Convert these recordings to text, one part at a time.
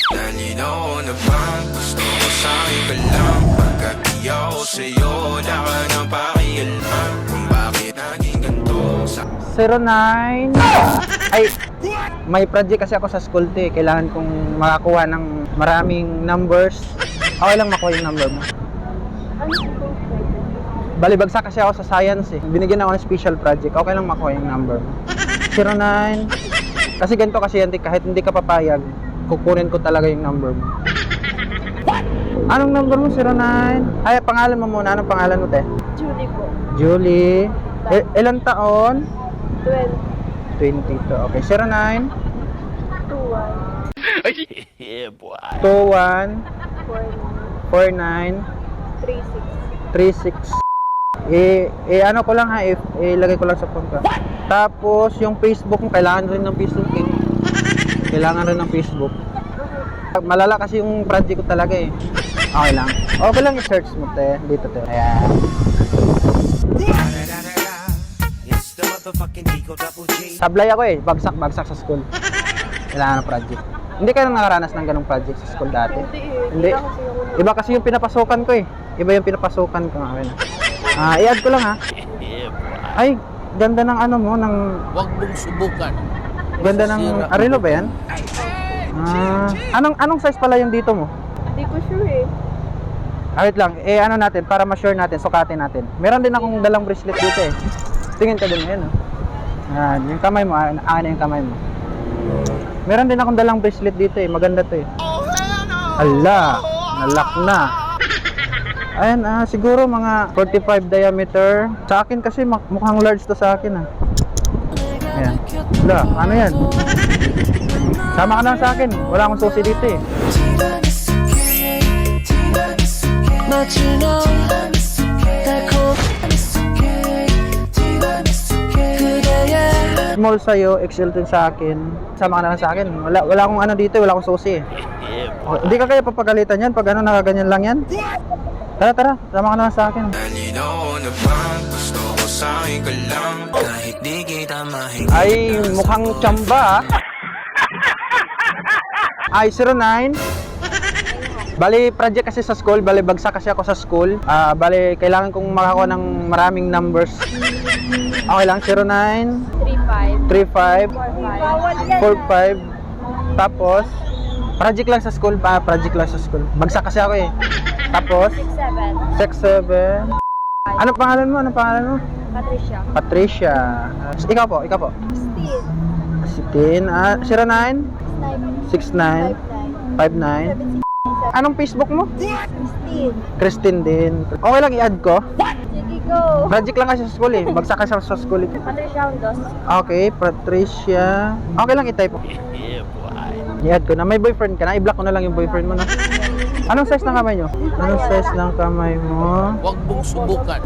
Nalinaw na bang gusto ko sa'yo ka lang? Pagkat di ako sa'yo, wala ka nang pakialam kung bakit naging ganito sa 09. Ay, may project kasi ako sa school to eh. Kailangan kong makakuha ng maraming numbers. Okay lang makuha yung number mo. Bali, bagsak kasi ako sa science eh. Binigyan ako ng special project. Okay lang makuha yung number mo. 09. Kasi ganito kasi yan, kahit hindi ka papayag, kukunin ko talaga yung number mo. Anong number mo? 09? Ay, pangalan mo muna. Anong pangalan mo, te? Julie po. Julie. Ilang taon? 12. 22. Okay, 09. 21. 21. 49. 36. 36. Ano ko lang ha, ilagay ko lang sa phone ko. Tapos, yung Facebook mo, kailangan rin ng Facebook eh. Kailangan rin ng Facebook. Malala kasi yung project ko talaga eh. Okay lang. Okay lang i-search mo, te. Dito, te. Ayan. Sablay ako eh. Bagsak sa school. Kailangan ng project. Hindi ka na nakaranas ng ganong project sa school dati? Hindi. Iba kasi yung pinapasukan ko eh. Iba yung pinapasukan ko. Okay na. I-add ko lang ha. Ay, ganda ng ano mo, ng... Huwag mong subukan. Ganda ng... Arilo ba yan? Anong size pala yung dito mo? Hindi ko sure eh. Wait lang. Ano natin, para ma-sure natin, sukatin natin. Meron din akong dalang bracelet dito eh. Tingin ka din yan, oh. Yung kamay mo, yung kamay mo. Meron din akong dalang bracelet dito eh. Maganda to eh. Ala, nalock na. Ayan, siguro mga 45 diameter. Sa akin kasi mukhang large to sa akin ah. Ayan. Ala, ano yan? Sama ka lang sa akin. Wala akong susi dito eh. Small sa'yo, XL din sa akin. Sama ka na lang sa akin. Wala akong ano dito, wala akong susi eh. Hindi ka kaya papagalitan yan pag ano, nakaganyan lang yan? Tara, sama ka na lang sa akin. Ay, mukhang tsamba ah. Ay, 09. Bali, project kasi sa school. Bali, bagsak kasi ako sa school. Bali, kailangan kong makakuha ng maraming numbers. Okay lang, 09 35 45. Tapos, project lang sa school pa. Project lang sa school. Bagsak kasi ako eh. Tapos, 67. Anong pangalan mo? Patricia. Ikaw po. 16. 09 69 59. Anong Facebook mo? Christine din. Okay lang i-add ko? Sige, go. Project lang kasi sa school eh. Bagsak kasi sa school eh. Patricia Hondos. Okay, Patricia. Okay lang i-type. I-add ko na. May boyfriend ka na. I-block ko na lang yung boyfriend mo na. Anong size ng kamay nyo? Anong size ng kamay mo? Huwag mong subukan.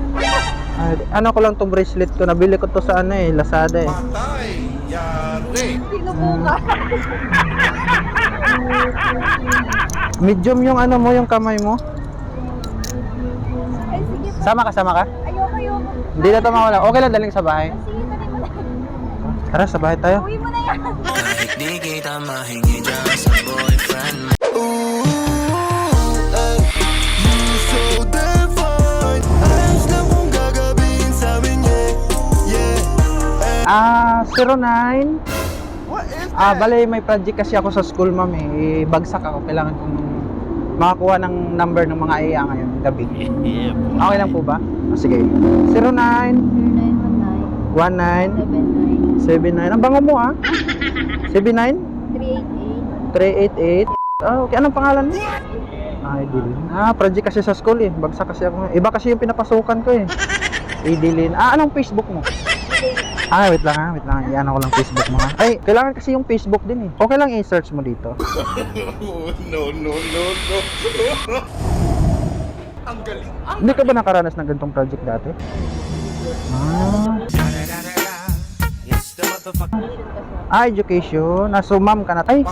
Ano ko lang tong bracelet ko. Nabili ko to sa ano eh. Lazada eh. Sinubukan. Medium yung ano mo, yung kamay mo. Ay, sige po. Sama ka? Ayoko. Hindi na ito mawala. Okay lang, daling sa bahay. Sige, dali mo na. Tara, sa bahay tayo. Uwi mo na yan. Kahit di kita mahingi dyan sa boyfriend mo. Ah, 09. Bale, may project kasi ako sa school, ma'am eh. Bagsak ako. Kailangan kong makakuha ng number ng mga iya ngayon, gabi. Okay lang po ba? Sige. 09 19 79. Ang bango mo ah. 79 388. Okay, anong pangalan mo? Idilin. Project kasi sa school eh. Bagsak kasi ako. Iba kasi yung pinapasukan ko eh. Idilin. Anong Facebook mo? Wait lang. Iyan ako lang Facebook mo ha. Ay, kailangan kasi yung Facebook din eh. Okay lang i-search mo dito. No. Ang galing. Hindi ka ba nakaranas ng ganitong project dati? Education. So, ma'am ka na. Ay,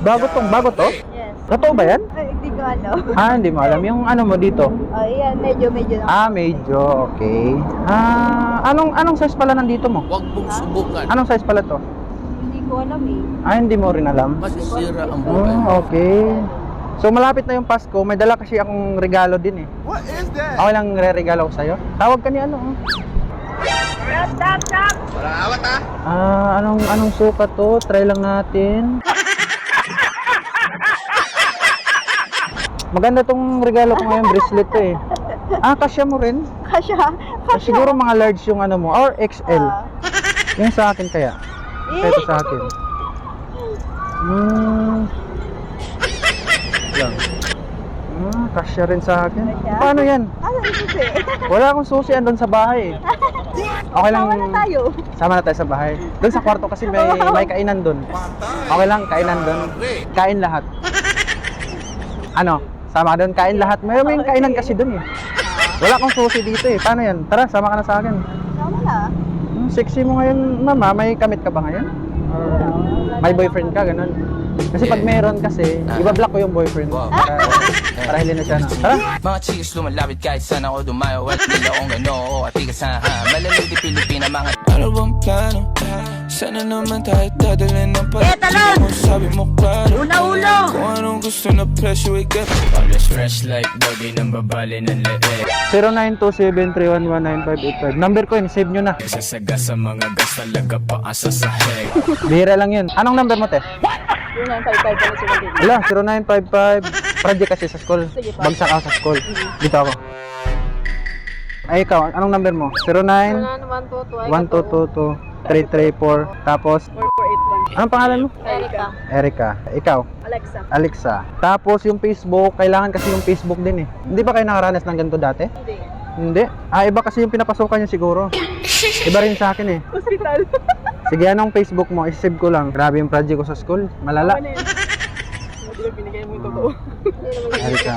bago to? Yes. Totoo ba yan? Ay, hindi ko ko ano. Ah, hindi mo alam. Yung ano mo dito? Oh, yan. Medyo na. Ah, medyo. Okay. Ah, anong size pala nandito mo? Huwag mong subukan. Anong size pala to? Hindi ko alam eh. Ah, hindi mo rin alam? Masisira ang buhay. Oh, okay. So malapit na yung Pasko, may dala kasi akong regalo din eh. What is that? Ako lang re-regalo ko sa'yo. Tawag ka ni ano? Oh. Stop! Wala awat ah. Ah, anong sukat to? Try lang natin. Maganda tong regalo ko ngayon, bracelet to eh. Ah, kasya mo rin? Kasya. Ah, siguro mga large yung ano mo, or XL. Yung sa akin kaya. Ito sa akin. Lang. Kasya rin sa akin. Kasya? Paano yan? Ano yung susi? Wala akong susi andun sa bahay. Okay lang. Sama na tayo. Sama na tayo sa bahay. Doon sa kwarto kasi may kainan doon. Okay lang, kainan doon. Kain lahat. Ano? Sama ka doon, kain lahat. May kainan kasi doon eh. Wala akong susi dito eh. Paano yan? Tara, sama ka na sa akin. Sama na. Sexy mo ngayon, mama. May kamit ka ba ngayon? Or may boyfriend ka, ganun? Kasi pag meron kasi, ibablock ko yung boyfriend mo. Para hindi na siya na. Tara! Mga chicks lumalapit kahit saan ako dumayo at nila kong ano at ikasahan Malaludi Pilipina mga ano bang plano? Sana naman tayo dadalhin ng pag-ibig mo sabi mo klaro Una-ulo! Kung anong gusto na presyo i-get Always fresh like body ng babali ng leeg 0927311955. Number ko yun, save nyo na. Sasaga sa mga gas talaga paasa sa heg Bihira lang yun. Anong number mo, te? 0955 na sila din. Wala, 0955. Project kasi sa school. Sige pa. Bagsak ako sa school. Dito ako. Ay, ikaw, anong number mo? 09 1222 334. Tapos, 4481. anong pangalan mo? Erika. Erika. Ikaw? Alexa. Alexa. Tapos yung Facebook, kailangan kasi yung Facebook din eh. Hindi ba kayo nakaranas ng ganito dati? Hindi. Hindi. Ah, iba kasi yung pinapasukan niyo siguro. Iba rin sa akin eh. Hospital. Sige, anong Facebook mo? I-save ko lang. Grabe yung project ko sa school. Malala. Ano yun? Hindi na binigay mo yung totoo. Erika.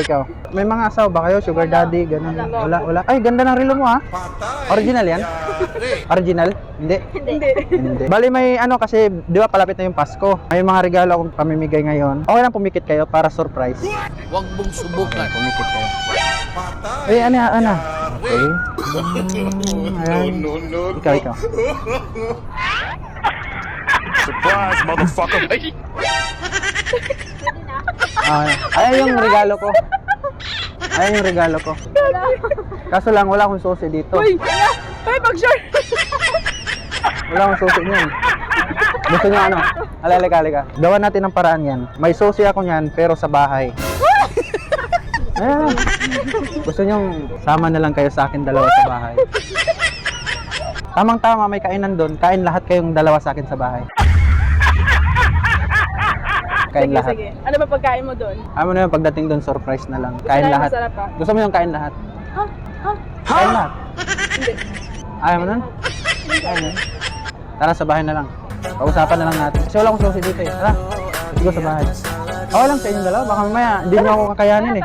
Ikaw. May mga asawa ba kayo? Sugar daddy, ganun. Wala. Ay, ganda ng relo mo ha. Original yan? Original? Hindi. Hindi. Bali may ano kasi, di ba palapit na yung Pasko. May mga regalo akong pamimigay ngayon. Okay lang pumikit kayo para surprise. Huwag mong subukan. Pumikit kayo. Eh, ano? Okay. Ayan. Ikaw. Surprise, motherfucker. Ayan yung regalo ko. Kaso lang, wala akong susi dito. Ay, pag-share. Wala akong susi niyan. Gusto niyo ano? Halika. Gawan natin ng paraan yan. May susi ako niyan, pero sa bahay. Ayan. Gusto niyo sama na lang kayo sa akin dalawa sa bahay. Tamang-tama, may kainan doon. Kain lahat kayong dalawa sa akin sa bahay. Kain lahat. Sige. Ano ba pagkain mo doon? Ano na yun, pagdating doon, surprise na lang. Kain lahat. Masarap pa. Gusto mo yung kain lahat? Ha? Kain lahat. Hindi. Ayaw mo nun? Ayaw mo. Tara, sa bahay na lang. Pausapan na lang natin. Kasi wala akong susi dito eh. Tara, let's go sa bahay. Okay lang sa inyong dalawa. Baka mamaya, hindi nyo ako kakayanin eh.